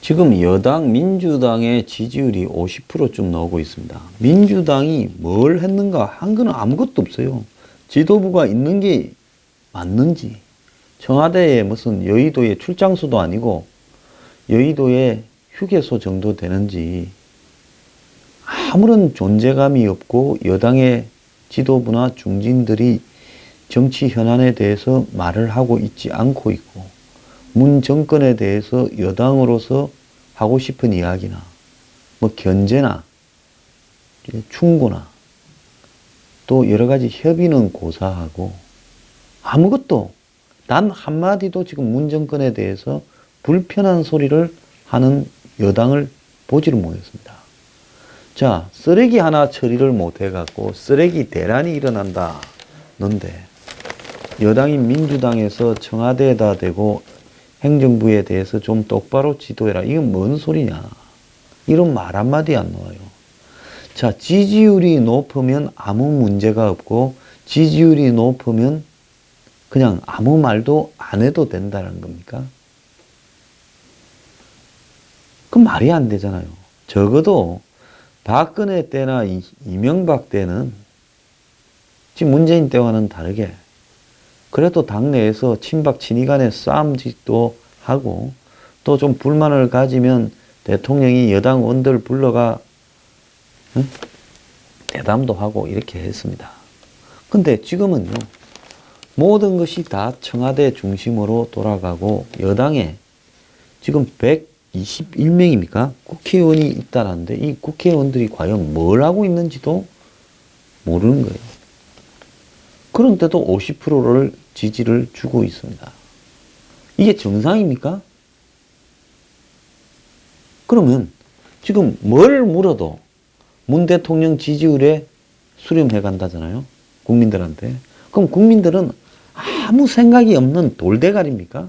지금 여당 민주당의 지지율이 50%쯤 나오고 있습니다. 민주당이 뭘 했는가 한 거는 아무것도 없어요. 지도부가 있는 게 맞는지, 청와대에 무슨 여의도의 출장소도 아니고 여의도의 휴게소 정도 되는지 아무런 존재감이 없고, 여당의 지도부나 중진들이 정치 현안에 대해서 말을 하고 있지 않고 있고, 문 정권에 대해서 여당으로서 하고 싶은 이야기나 뭐 견제나 충고나 또 여러 가지 협의는 고사하고 아무것도 단 한마디도 지금 문 정권에 대해서 불편한 소리를 하는 여당을 보지를 못했습니다. 자, 쓰레기 하나 처리를 못 해갖고 쓰레기 대란이 일어난다는데, 여당인 민주당에서 청와대에다 대고 행정부에 대해서 좀 똑바로 지도해라, 이건 뭔 소리냐, 이런 말 한마디 안 나와요. 자, 지지율이 높으면 아무 문제가 없고 지지율이 높으면 그냥 아무 말도 안 해도 된다는 겁니까? 그 말이 안 되잖아요. 적어도 박근혜 때나 이명박 때는 지금 문재인 때와는 다르게 그래도 당내에서 친박 친이 간의 싸움짓도 하고, 또 좀 불만을 가지면 대통령이 여당 의원들 불러가 대담도 하고 이렇게 했습니다. 근데 지금은요, 모든 것이 다 청와대 중심으로 돌아가고, 여당에 지금 121명입니까? 국회의원이 있다는데 이 국회의원들이 과연 뭘 하고 있는지도 모르는 거예요. 그런데도 50%를 지지를 주고 있습니다. 이게 정상입니까? 그러면 지금 뭘 물어도 문 대통령 지지율에 수렴해 간다잖아요, 국민들한테. 그럼 국민들은 아무 생각이 없는 돌대가리입니까?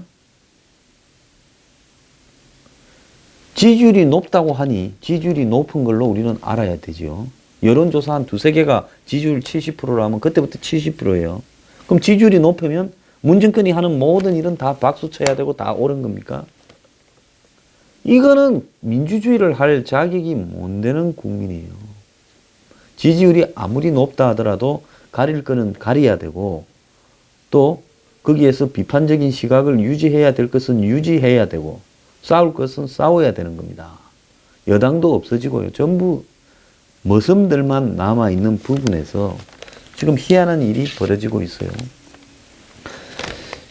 지지율이 높다고 하니 지지율이 높은 걸로 우리는 알아야 되지요. 여론조사 한 두세 개가 지지율 70%라면 그때부터 70%예요. 그럼 지지율이 높으면 문정권이 하는 모든 일은 다 박수 쳐야 되고 다 옳은 겁니까? 이거는 민주주의를 할 자격이 못 되는 국민이에요. 지지율이 아무리 높다 하더라도 가릴 거는 가려야 되고, 또 거기에서 비판적인 시각을 유지해야 될 것은 유지해야 되고, 싸울 것은 싸워야 되는 겁니다. 여당도 없어지고요. 전부 머슴들만 남아있는 부분에서 지금 희한한 일이 벌어지고 있어요.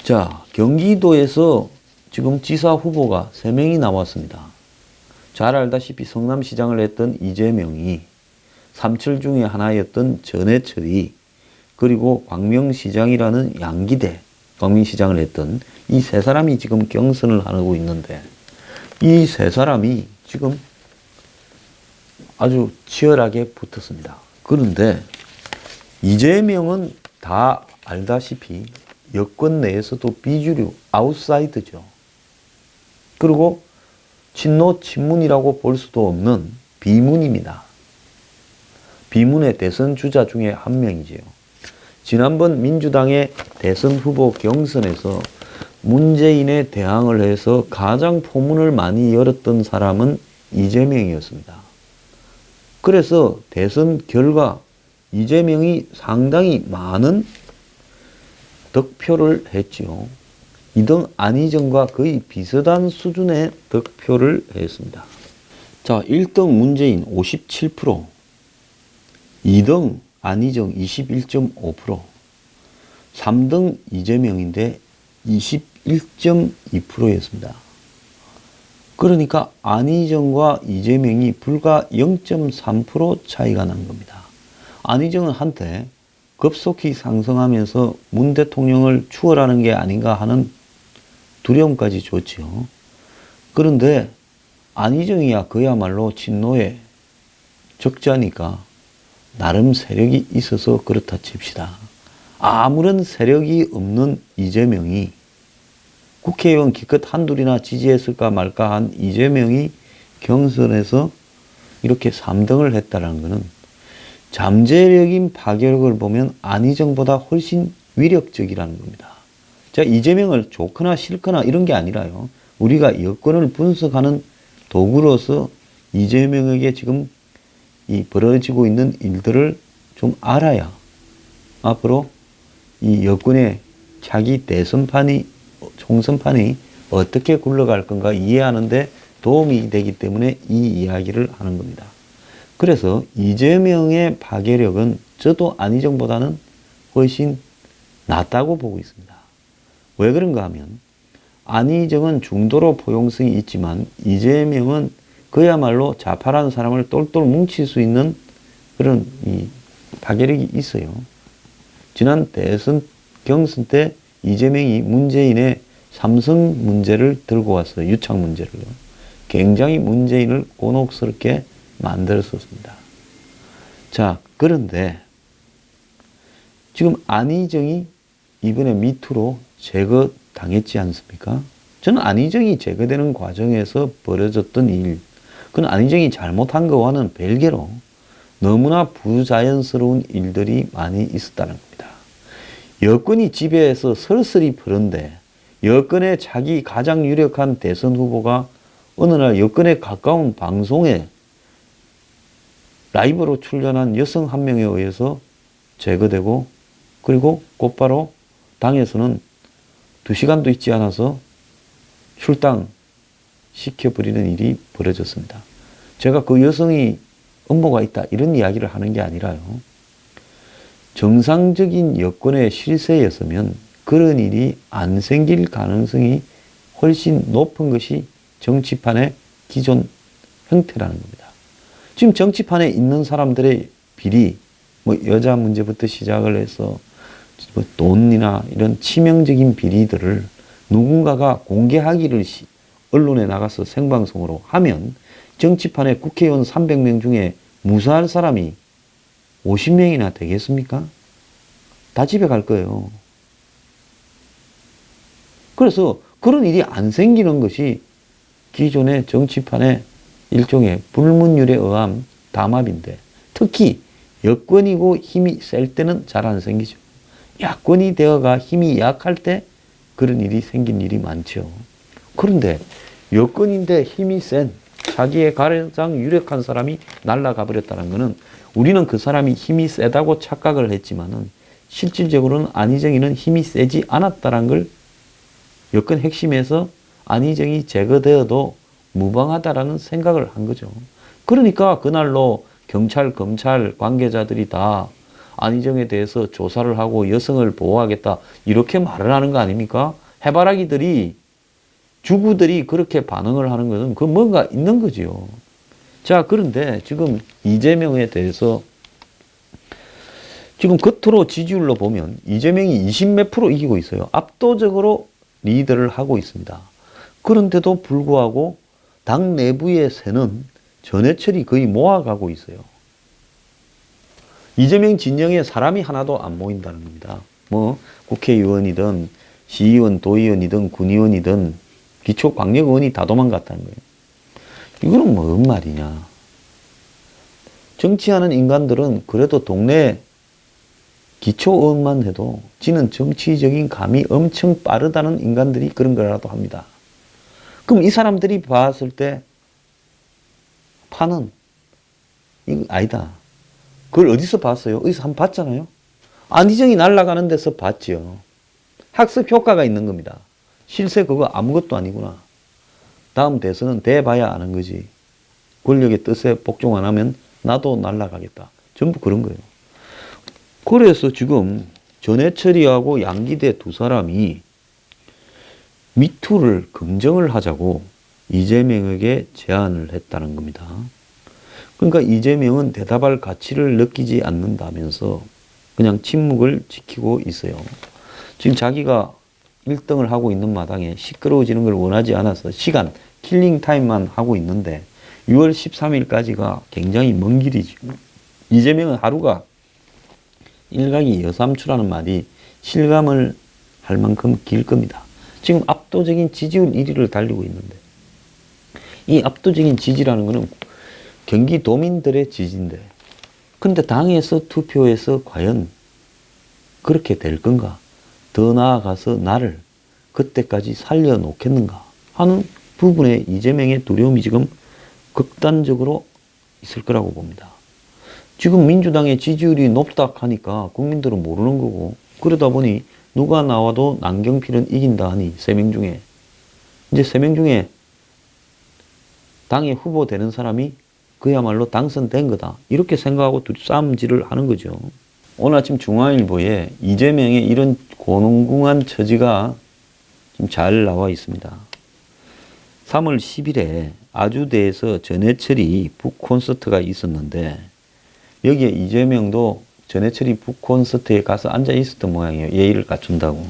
자, 경기도에서 지금 지사 후보가 3명이 나왔습니다. 잘 알다시피 성남시장을 했던 이재명이, 삼철 중에 하나였던 전해철이, 그리고 광명시장이라는 양기대 광명시장을 했던 이 세 사람이 지금 경선을 하고 있는데, 이 세 사람이 지금 아주 치열하게 붙었습니다. 그런데 이재명은 다 알다시피 여권 내에서도 비주류, 아웃사이드죠. 그리고 친노 친문이라고 볼 수도 없는 비문입니다. 비문의 대선 주자 중에 한 명이지요. 지난번 민주당의 대선 후보 경선에서 문재인에 대항을 해서 가장 포문을 많이 열었던 사람은 이재명이었습니다. 그래서 대선 결과 이재명이 상당히 많은 득표를 했지요. 2등 안희정과 거의 비슷한 수준의 득표를 했습니다. 자, 1등 문재인 57%, 2등 안희정 21.5%, 3등 이재명인데 21.2%였습니다. 그러니까 안희정과 이재명이 불과 0.3% 차이가 난 겁니다. 안희정은 한때 급속히 상승하면서 문 대통령을 추월하는 게 아닌가 하는 두려움까지 줬지요. 그런데 안희정이야 그야말로 친노의 적자니까 나름 세력이 있어서 그렇다 칩시다. 아무런 세력이 없는 이재명이, 국회의원 기껏 한둘이나 지지했을까 말까 한 이재명이 경선에서 이렇게 3등을 했다는 것은 잠재력인 파격을 보면 안희정보다 훨씬 위력적이라는 겁니다. 자, 이재명을 좋거나 싫거나 이런 게 아니라요, 우리가 여권을 분석하는 도구로서 이재명에게 지금 이 벌어지고 있는 일들을 좀 알아야 앞으로 이 여권의 차기 총선판이 어떻게 굴러갈 건가 이해하는데 도움이 되기 때문에 이 이야기를 하는 겁니다. 그래서 이재명의 파괴력은 저도 안희정보다는 훨씬 낫다고 보고 있습니다. 왜 그런가 하면 안희정은 중도로 포용성이 있지만 이재명은 그야말로 좌파라는 사람을 똘똘 뭉칠 수 있는 그런 이 파괴력이 있어요. 지난 대선 경선 때 이재명이 문재인의 삼성 문제를 들고 왔어요. 유착 문제를. 굉장히 문재인을 곤혹스럽게 만들었었습니다. 자, 그런데 지금 안희정이 이번에 미투로 제거당했지 않습니까? 저는 안희정이 제거되는 과정에서 벌어졌던 일, 그건 안희정이 잘못한 것과는 별개로 너무나 부자연스러운 일들이 많이 있었다는 겁니다. 여권이 지배해서 설설이 푸른데 여권의 자기 가장 유력한 대선 후보가 어느 날 여권에 가까운 방송에 라이브로 출연한 여성 한 명에 의해서 제거되고 그리고 곧바로 당에서는 2시간도 있지 않아서 출당 시켜버리는 일이 벌어졌습니다. 제가 그 여성이 음모가 있다 이런 이야기를 하는 게 아니라요. 정상적인 여권의 실세였으면 그런 일이 안 생길 가능성이 훨씬 높은 것이 정치판의 기존 형태라는 겁니다. 지금 정치판에 있는 사람들의 비리, 뭐 여자 문제부터 시작을 해서 뭐 돈이나 이런 치명적인 비리들을 누군가가 공개하기를 언론에 나가서 생방송으로 하면 정치판에 국회의원 300명 중에 무사할 사람이 50명이나 되겠습니까? 다 집에 갈 거예요. 그래서 그런 일이 안 생기는 것이 기존의 정치판의 일종의 불문율에 의한 담합인데 특히 여권이고 힘이 셀 때는 잘 안 생기죠. 야권이 되어가 힘이 약할 때 그런 일이 생긴 일이 많죠. 그런데 여권인데 힘이 센 자기의 가장 유력한 사람이 날아가 버렸다는 것은 우리는 그 사람이 힘이 세다고 착각을 했지만은 실질적으로는 안희정이는 힘이 세지 않았다는 걸 여권 핵심에서 안희정이 제거되어도 무방하다라는 생각을 한 거죠. 그러니까 그날로 경찰, 검찰 관계자들이 다 안희정에 대해서 조사를 하고 여성을 보호하겠다 이렇게 말을 하는 거 아닙니까? 해바라기들이 주구들이 그렇게 반응을 하는 것은 그 뭔가 있는 거지요. 자, 그런데 지금 이재명에 대해서 지금 겉으로 지지율로 보면 이재명이 20몇 프로 이기고 있어요. 압도적으로 리드를 하고 있습니다. 그런데도 불구하고 당 내부의 새는 전해철이 거의 모아가고 있어요. 이재명 진영에 사람이 하나도 안 모인다는 겁니다. 뭐 국회의원이든 시의원, 도의원이든 군의원이든 기초광역의원이 다 도망갔다는 거예요. 이거는 뭔 말이냐. 정치하는 인간들은 그래도 동네 기초의원만 해도 지는 정치적인 감이 엄청 빠르다는 인간들이 그런 거라도 합니다. 그럼 이 사람들이 봤을 때 파는 이거 아니다. 그걸 어디서 봤어요? 어디서 한번 봤잖아요. 안희정이 날아가는 데서 봤지요. 학습 효과가 있는 겁니다. 실세 그거 아무것도 아니구나. 다음 대선은 돼봐야 아는 거지. 권력의 뜻에 복종 안 하면 나도 날아가겠다. 전부 그런 거예요. 그래서 지금 전해철이하고 양기대 두 사람이 미투를 검증을 하자고 이재명에게 제안을 했다는 겁니다. 그러니까 이재명은 대답할 가치를 느끼지 않는다면서 그냥 침묵을 지키고 있어요. 지금 자기가 1등을 하고 있는 마당에 시끄러워지는 걸 원하지 않아서 시간, 킬링 타임만 하고 있는데 6월 13일까지가 굉장히 먼 길이죠. 이재명은 하루가 일각이 여삼추라는 말이 실감을 할 만큼 길 겁니다. 지금 압도적인 지지율 1위를 달리고 있는데 이 압도적인 지지라는 것은 경기도민들의 지지인데 근데 당에서 투표해서 과연 그렇게 될 건가? 더 나아가서 나를 그때까지 살려놓겠는가 하는 부분에 이재명의 두려움이 지금 극단적으로 있을 거라고 봅니다. 지금 민주당의 지지율이 높다 하니까 국민들은 모르는 거고, 그러다 보니 누가 나와도 남경필은 이긴다 하니 3명 중에 이제 3명 중에 당의 후보 되는 사람이 그야말로 당선된 거다, 이렇게 생각하고 싸움질을 하는 거죠. 오늘 아침 중앙일보에 이재명의 이런 곤궁한 처지가 지금 잘 나와 있습니다. 3월 10일에 아주대에서 전해철이 북콘서트가 있었는데 여기에 이재명도 전해철이 북콘서트에 가서 앉아 있었던 모양이에요. 예의를 갖춘다고.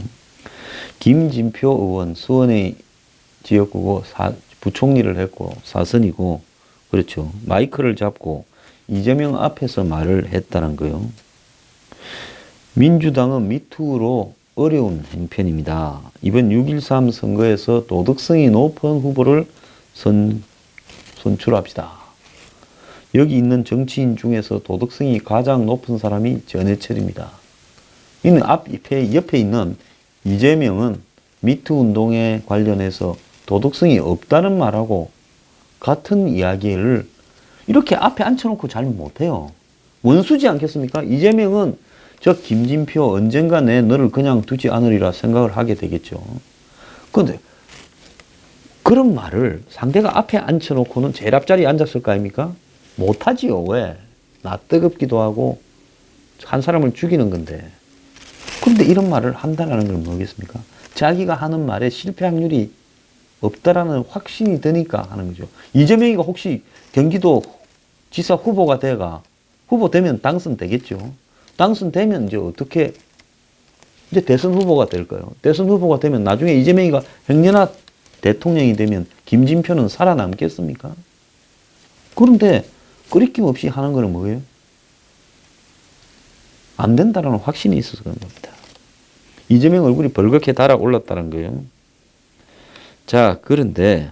김진표 의원, 수원의 지역구고 부총리를 했고 사선이고, 그렇죠. 마이크를 잡고 이재명 앞에서 말을 했다는 거예요. 민주당은 미투로 어려운 행편입니다. 이번 6.13 선거에서 도덕성이 높은 후보를 선출합시다. 여기 있는 정치인 중에서 도덕성이 가장 높은 사람이 전해철입니다. 이는 옆에 있는 이재명은 미투 운동에 관련해서 도덕성이 없다는 말하고 같은 이야기를 이렇게 앞에 앉혀놓고 잘 못해요. 원수지 않겠습니까? 이재명은 저 김진표 언젠가 내 너를 그냥 두지 않으리라 생각을 하게 되겠죠. 그런데 그런 말을 상대가 앞에 앉혀놓고는 제일 앞자리에 앉았을 거 아닙니까? 못하지요. 왜? 나 뜨겁기도 하고 한 사람을 죽이는 건데. 그런데 이런 말을 한다는 건 뭐겠습니까? 자기가 하는 말에 실패 확률이 없다라는 확신이 드니까 하는 거죠. 이재명이가 혹시 경기도 지사 후보가 돼가 후보 되면 당선되겠죠. 당선되면 이제 어떻게 이제 대선 후보가 될까요? 대선 후보가 되면 나중에 이재명이가 행여나 대통령이 되면 김진표는 살아남겠습니까? 그런데 끄리낌 없이 하는 거는 뭐예요? 안 된다라는 확신이 있어서 그런 겁니다. 이재명 얼굴이 벌겋게 달아올랐다는 거예요. 자, 그런데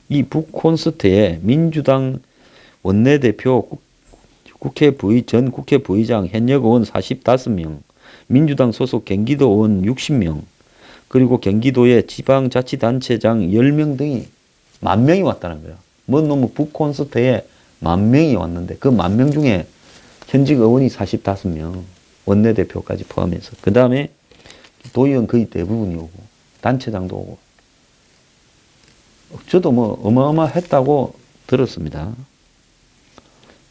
이 북콘서트에 민주당 원내대표, 전 국회 부의장, 현역 의원 45명, 민주당 소속 경기도 의원 60명, 그리고 경기도의 지방자치단체장 10명 등이 10,000명이 왔다는 거예요. 뭔 놈의 북콘서트에 10,000명이 왔는데 그 10,000명 중에 현직 의원이 45명, 원내대표까지 포함해서. 그 다음에 도의원 거의 대부분이 오고 단체장도 오고. 저도 뭐 어마어마했다고 들었습니다.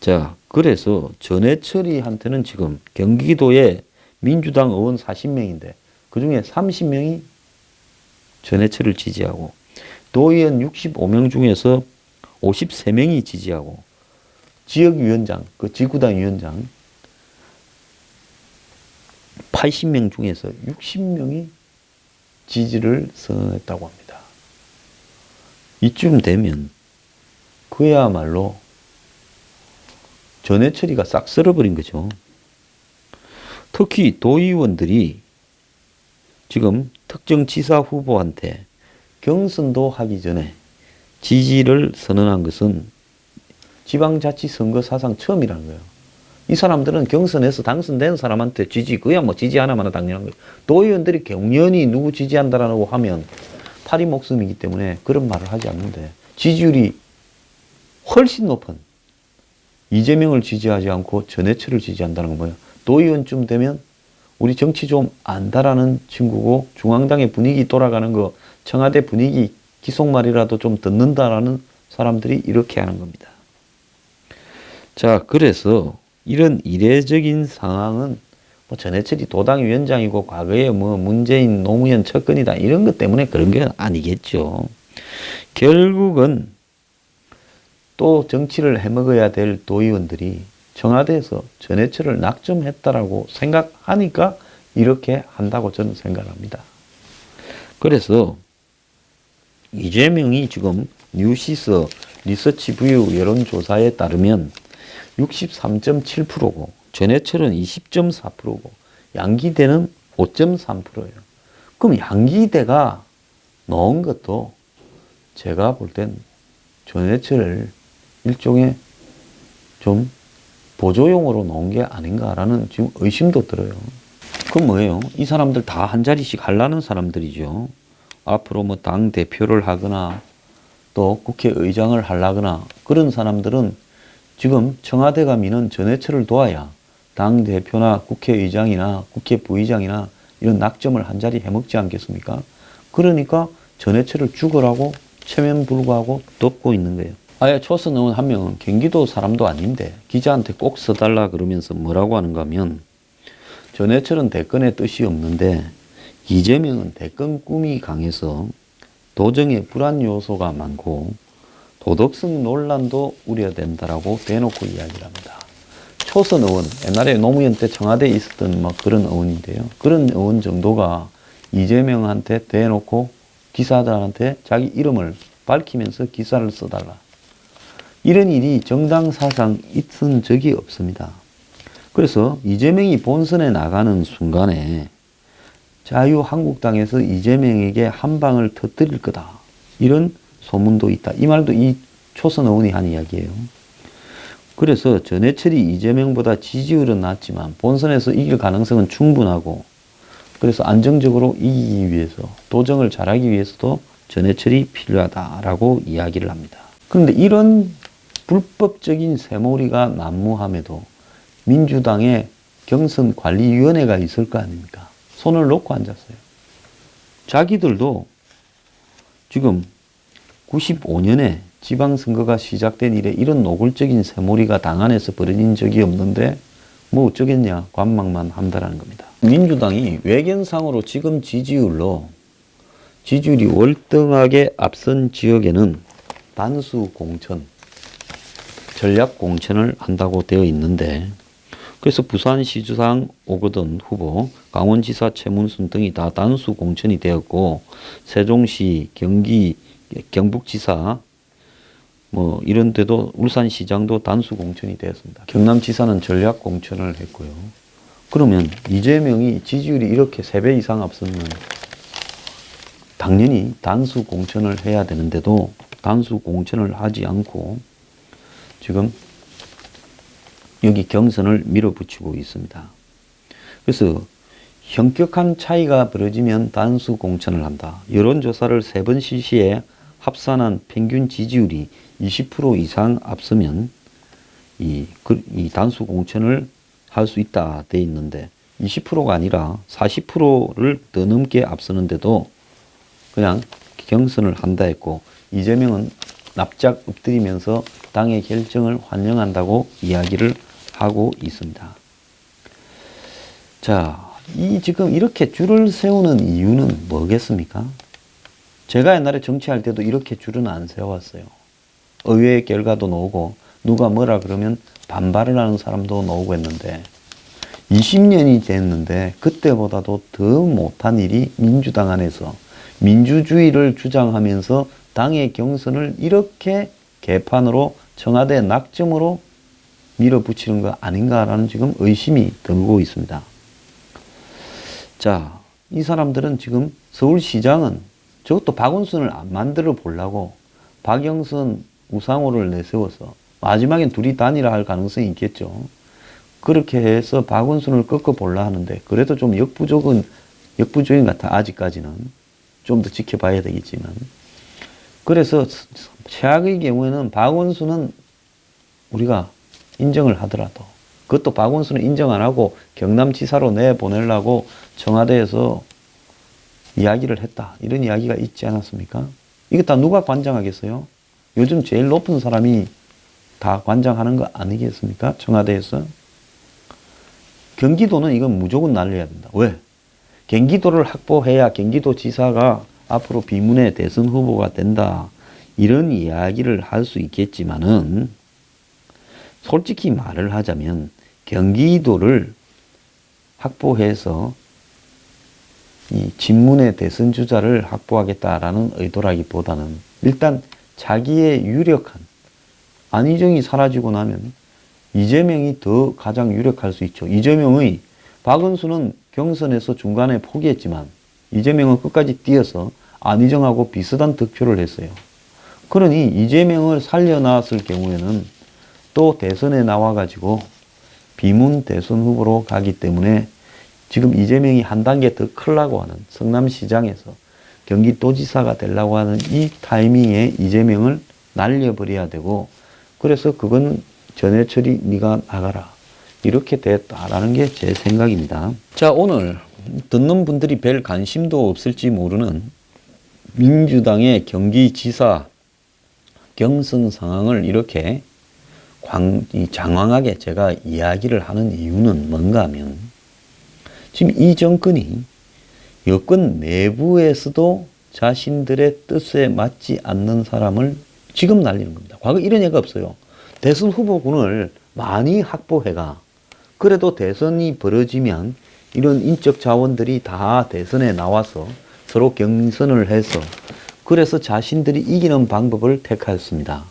자, 그래서 전해철이한테는 지금 경기도에 민주당 의원 40명인데 그 중에 30명이 전해철을 지지하고, 도의원 65명 중에서 53명이 지지하고, 지역위원장, 그 지구당 위원장 80명 중에서 60명이 지지를 선언했다고 합니다. 이쯤 되면 그야말로 전해철이가 싹 쓸어버린 거죠. 특히 도의원들이 지금 특정 지사 후보한테 경선도 하기 전에 지지를 선언한 것은 지방자치선거 사상 처음이라는 거예요. 이 사람들은 경선에서 당선된 사람한테 지지, 그야 뭐 지지 하나마나 당연한 거예요. 도의원들이 경연히 누구 지지한다라고 하면 파리 목숨이기 때문에 그런 말을 하지 않는데, 지지율이 훨씬 높은 이재명을 지지하지 않고 전해철을 지지한다는 건 뭐예요? 도의원쯤 되면 우리 정치 좀 안다라는 친구고, 중앙당의 분위기 돌아가는 거, 청와대 분위기 기속말이라도 좀 듣는다라는 사람들이 이렇게 하는 겁니다. 자, 그래서 이런 이례적인 상황은 뭐 전해철이 도당위원장이고 과거에 뭐 문재인 노무현 측근이다 이런 것 때문에 그런 게 아니겠죠. 결국은 또 정치를 해먹어야 될 도의원들이 청와대에서 전해철을 낙점했다라고 생각하니까 이렇게 한다고 저는 생각합니다. 그래서 이재명이 지금 뉴시스 리서치뷰 여론조사에 따르면 63.7%고 전해철은 20.4%고 양기대는 5.3%예요. 그럼 양기대가 넣은 것도 제가 볼 땐 전해철을 일종의 좀 보조용으로 넣은 게 아닌가라는 지금 의심도 들어요. 그럼 뭐예요? 이 사람들 다 한 자리씩 하려는 사람들이죠. 앞으로 뭐 당 대표를 하거나 또 국회의장을 하려거나 그런 사람들은 지금 청와대가 미는 전해철을 도와야 당 대표나 국회의장이나 국회 부의장이나 이런 낙점을 한 자리 해먹지 않겠습니까? 그러니까 전해철을 죽으라고 체면불구하고 덮고 있는 거예요. 아예 초선 의원 한 명은 경기도 사람도 아닌데 기자한테 꼭 써달라 그러면서 뭐라고 하는가 하면 전해철은 대권의 뜻이 없는데 이재명은 대권 꿈이 강해서 도정에 불안 요소가 많고 도덕성 논란도 우려된다라고 대놓고 이야기를 합니다. 초선 의원, 옛날에 노무현 때 청와대에 있었던 뭐 그런 의원인데요. 그런 의원 정도가 이재명한테 대놓고 기사들한테 자기 이름을 밝히면서 기사를 써달라. 이런 일이 정당 사상 있은 적이 없습니다. 그래서 이재명이 본선에 나가는 순간에 자유한국당에서 이재명에게 한 방을 터뜨릴 거다. 이런 소문도 있다. 이 말도 이 초선 의원이 한 이야기예요. 그래서 전해철이 이재명보다 지지율은 낮지만 본선에서 이길 가능성은 충분하고 그래서 안정적으로 이기기 위해서 도정을 잘하기 위해서도 전해철이 필요하다라고 이야기를 합니다. 그런데 이런 불법적인 새몰이가 난무함에도 민주당의 경선관리위원회가 있을 거 아닙니까? 손을 놓고 앉았어요. 자기들도 지금 95년에 지방선거가 시작된 이래 이런 노골적인 새몰이가 당 안에서 벌어진 적이 없는데 뭐 어쩌겠냐 관망만 한다라는 겁니다. 민주당이 외견상으로 지금 지지율이 월등하게 앞선 지역에는 단수 공천, 전략 공천을 한다고 되어 있는데 그래서 부산시주상 오거돈 후보, 강원지사 최문순 등이 다 단수 공천이 되었고 세종시, 경북지사 뭐 이런 데도 울산시장도 단수 공천이 되었습니다. 경남지사는 전략 공천을 했고요. 그러면 이재명이 지지율이 이렇게 3배 이상 앞서면 당연히 단수 공천을 해야 되는데도 단수 공천을 하지 않고 지금 여기 경선을 밀어붙이고 있습니다. 그래서 현격한 차이가 벌어지면 단수 공천을 한다. 여론조사를 3번 실시해 합산한 평균 지지율이 20% 이상 앞서면 이 단수 공천을 할 수 있다 돼 있는데 20%가 아니라 40%를 더 넘게 앞서는데도 그냥 경선을 한다 했고 이재명은 납작 엎드리면서 당의 결정을 환영한다고 이야기를 하고 있습니다. 자, 지금 이렇게 줄을 세우는 이유는 뭐겠습니까? 제가 옛날에 정치할 때도 이렇게 줄은 안 세웠어요. 의회의 결과도 나오고 누가 뭐라 그러면 반발을 하는 사람도 나오고 했는데 20년이 됐는데 그때보다도 더 못한 일이 민주당 안에서 민주주의를 주장하면서 당의 경선을 이렇게 개판으로 청와대 낙점으로 밀어붙이는 거 아닌가라는 지금 의심이 들고 있습니다. 자, 이 사람들은 지금 서울시장은 저것도 박원순을 안 만들어 보려고 박영선, 우상호를 내세워서 마지막엔 둘이 단일화할 가능성이 있겠죠. 그렇게 해서 박원순을 꺾어보려 하는데 그래도 좀 역부족인 것 같아. 아직까지는. 좀 더 지켜봐야 되겠지만. 그래서 최악의 경우에는 박원순은 우리가 인정을 하더라도 그것도 박원순은 인정 안 하고 경남지사로 내보내려고 청와대에서 이야기를 했다. 이런 이야기가 있지 않았습니까? 이거 다 누가 관장하겠어요? 요즘 제일 높은 사람이 다 관장하는 거 아니겠습니까? 청와대에서. 경기도는 이건 무조건 날려야 된다. 왜? 경기도를 확보해야 경기도지사가 앞으로 비문의 대선 후보가 된다. 이런 이야기를 할 수 있겠지만은 솔직히 말을 하자면 경기도를 확보해서 이 진문의 대선 주자를 확보하겠다라는 의도라기보다는 일단 자기의 유력한 안희정이 사라지고 나면 이재명이 더 가장 유력할 수 있죠. 이재명의 박은수는 경선에서 중간에 포기했지만 이재명은 끝까지 뛰어서 안희정하고 비슷한 득표를 했어요. 그러니 이재명을 살려놨을 경우에는 또 대선에 나와가지고 비문 대선 후보로 가기 때문에 지금 이재명이 한 단계 더 크려고 하는 성남시장에서 경기도지사가 되려고 하는 이 타이밍에 이재명을 날려버려야 되고, 그래서 그건 전해철이 네가 나가라, 이렇게 됐다라는 게 제 생각입니다. 자, 오늘 듣는 분들이 별 관심도 없을지 모르는 민주당의 경기지사 경선 상황을 이렇게 장황하게 제가 이야기를 하는 이유는 뭔가 하면, 지금 이 정권이 여권 내부에서도 자신들의 뜻에 맞지 않는 사람을 지금 날리는 겁니다. 과거 이런 예가 없어요. 대선 후보군을 많이 확보해가, 그래도 대선이 벌어지면 이런 인적 자원들이 다 대선에 나와서 서로 경선을 해서, 그래서 자신들이 이기는 방법을 택하였습니다.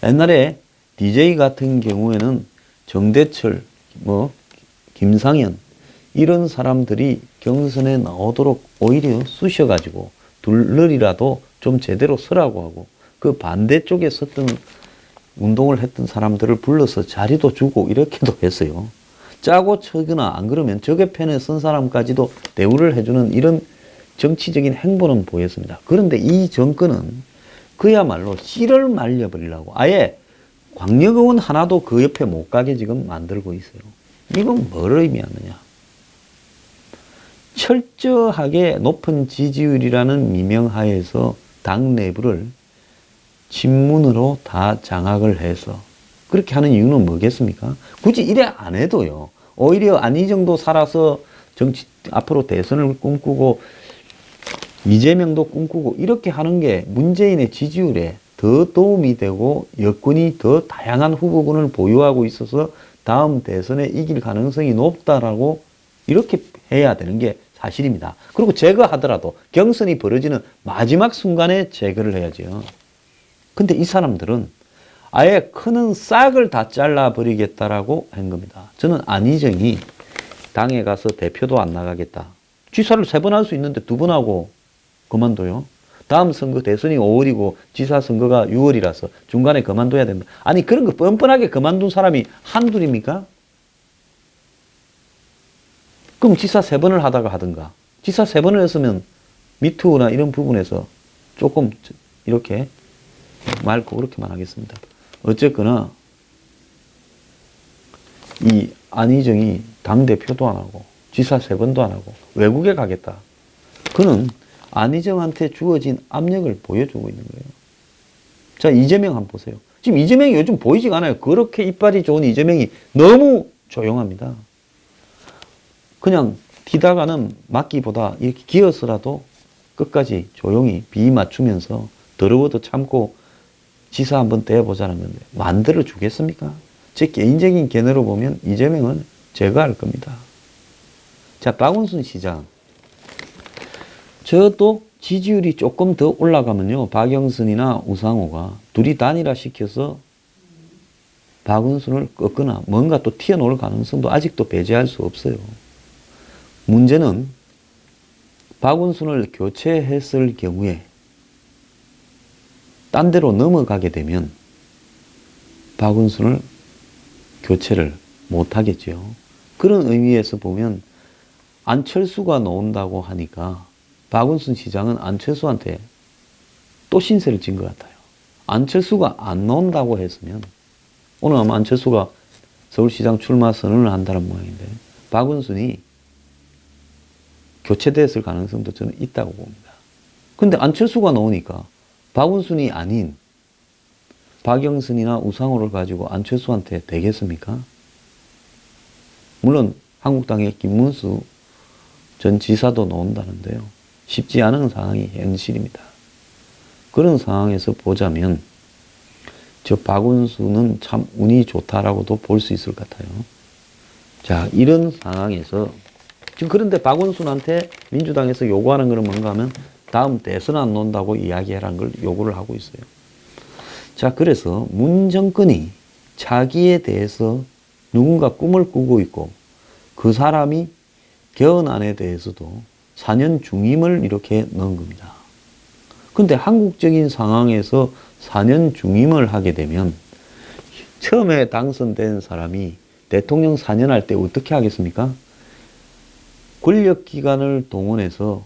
옛날에 DJ 같은 경우에는 정대철, 김상현, 이런 사람들이 경선에 나오도록 오히려 쑤셔가지고 둘러리라도 좀 제대로 서라고 하고, 그 반대쪽에 섰던 운동을 했던 사람들을 불러서 자리도 주고 이렇게도 했어요. 짜고 쳐거나 안 그러면 적의 편에 선 사람까지도 대우를 해주는 이런 정치적인 행보는 보였습니다. 그런데 이 정권은 그야말로 씨를 말려버리려고 아예 광역의원 하나도 그 옆에 못 가게 지금 만들고 있어요. 이건 뭘 의미하느냐. 철저하게 높은 지지율이라는 미명하에서 당 내부를 친문으로 다 장악을 해서 그렇게 하는 이유는 뭐겠습니까? 굳이 이래 안 해도요. 오히려 안희정도 살아서 정치 앞으로 대선을 꿈꾸고 이재명도 꿈꾸고 이렇게 하는 게 문재인의 지지율에 더 도움이 되고 여권이 더 다양한 후보군을 보유하고 있어서 다음 대선에 이길 가능성이 높다라고 이렇게 해야 되는 게 사실입니다. 그리고 제거하더라도 경선이 벌어지는 마지막 순간에 제거를 해야죠. 근데 이 사람들은 아예 크는 싹을 다 잘라버리겠다라고 한 겁니다. 저는 안희정이 당에 가서 대표도 안 나가겠다. 지사를 3번 할 수 있는데 2번 하고 그만둬요. 다음 선거 대선이 5월이고 지사 선거가 6월이라서 중간에 그만둬야 된다. 아니 그런 거 뻔뻔하게 그만둔 사람이 한둘입니까? 그럼 지사 3번을 하다가 하든가. 지사 3번을 했으면 미투나 이런 부분에서 조금 이렇게 맑고 그렇게만 하겠습니다. 어쨌거나 이 안희정이 당대표도 안 하고 지사 3번도 안 하고 외국에 가겠다. 그는 안희정한테 주어진 압력을 보여주고 있는 거예요. 자, 이재명 한번 보세요. 지금 이재명이 요즘 보이지가 않아요. 그렇게 이빨이 좋은 이재명이 너무 조용합니다. 그냥 튀다가는 맞기보다 이렇게 기어서라도 끝까지 조용히 비 맞추면서 더러워도 참고 지사 한번 대보자는 건데 만들어 주겠습니까? 제 개인적인 견해로 보면 이재명은 제거할 겁니다. 자, 박원순 시장. 저도 지지율이 조금 더 올라가면요, 박영선이나 우상호가 둘이 단일화 시켜서 박원순을 꺾거나 뭔가 또 튀어나올 가능성도 아직도 배제할 수 없어요. 문제는 박원순을 교체했을 경우에 딴 데로 넘어가게 되면 박원순을 교체를 못하겠죠. 그런 의미에서 보면 안철수가 나온다고 하니까 박원순 시장은 안철수한테 또 신세를 진 것 같아요. 안철수가 안 나온다고 했으면 오늘 아마 안철수가 서울시장 출마 선언을 한다는 모양인데 박원순이 교체됐을 가능성도 저는 있다고 봅니다. 근데 안철수가 나오니까 박원순이 아닌 박영선이나 우상호를 가지고 안철수한테 되겠습니까? 물론 한국당의 김문수 전 지사도 나온다는데요. 쉽지 않은 상황이 현실입니다. 그런 상황에서 보자면 저 박원순은 참 운이 좋다라고도 볼 수 있을 것 같아요. 자, 이런 상황에서 지금 그런데 박원순한테 민주당에서 요구하는 것은 뭔가 하면 다음 대선 안 논다고 이야기하라는 걸 요구를 하고 있어요. 자, 그래서 문 정권이 자기에 대해서 누군가 꿈을 꾸고 있고 그 사람이 개헌안에 대해서도 4년 중임을 이렇게 넣은 겁니다. 근데 한국적인 상황에서 4년 중임을 하게 되면 처음에 당선된 사람이 대통령 4년 할 때 어떻게 하겠습니까? 권력기관을 동원해서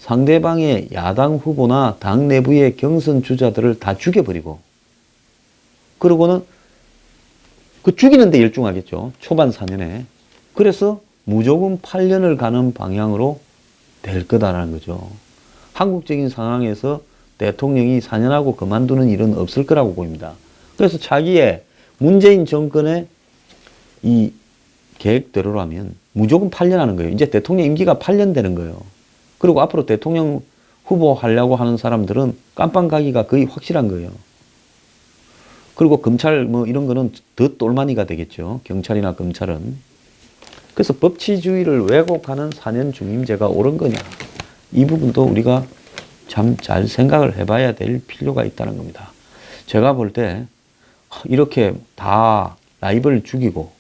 상대방의 야당 후보나 당 내부의 경선 주자들을 다 죽여버리고, 그러고는 그 죽이는데 열중하겠죠. 초반 4년에. 그래서 무조건 8년을 가는 방향으로 될 거다라는 거죠. 한국적인 상황에서 대통령이 4년하고 그만두는 일은 없을 거라고 보입니다. 그래서 차기에 문재인 정권의 이 계획대로라면 무조건 8년 하는 거예요. 이제 대통령 임기가 8년 되는 거예요. 그리고 앞으로 대통령 후보 하려고 하는 사람들은 깜빵 가기가 거의 확실한 거예요. 그리고 검찰 뭐 이런 거는 더 똘마니가 되겠죠. 경찰이나 검찰은. 그래서 법치주의를 왜곡하는 4년 중임제가 옳은 거냐. 이 부분도 우리가 참 잘 생각을 해봐야 될 필요가 있다는 겁니다. 제가 볼 때 이렇게 다 라이벌 죽이고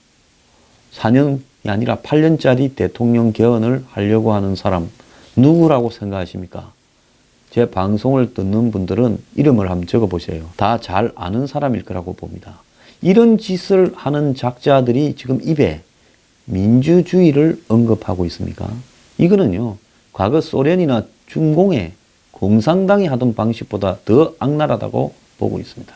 4년이 아니라 8년짜리 대통령 개헌을 하려고 하는 사람 누구라고 생각하십니까? 제 방송을 듣는 분들은 이름을 한번 적어보세요. 다 잘 아는 사람일 거라고 봅니다. 이런 짓을 하는 작자들이 지금 입에 민주주의를 언급하고 있습니까? 이거는요, 과거 소련이나 중공의 공산당이 하던 방식보다 더 악랄하다고 보고 있습니다.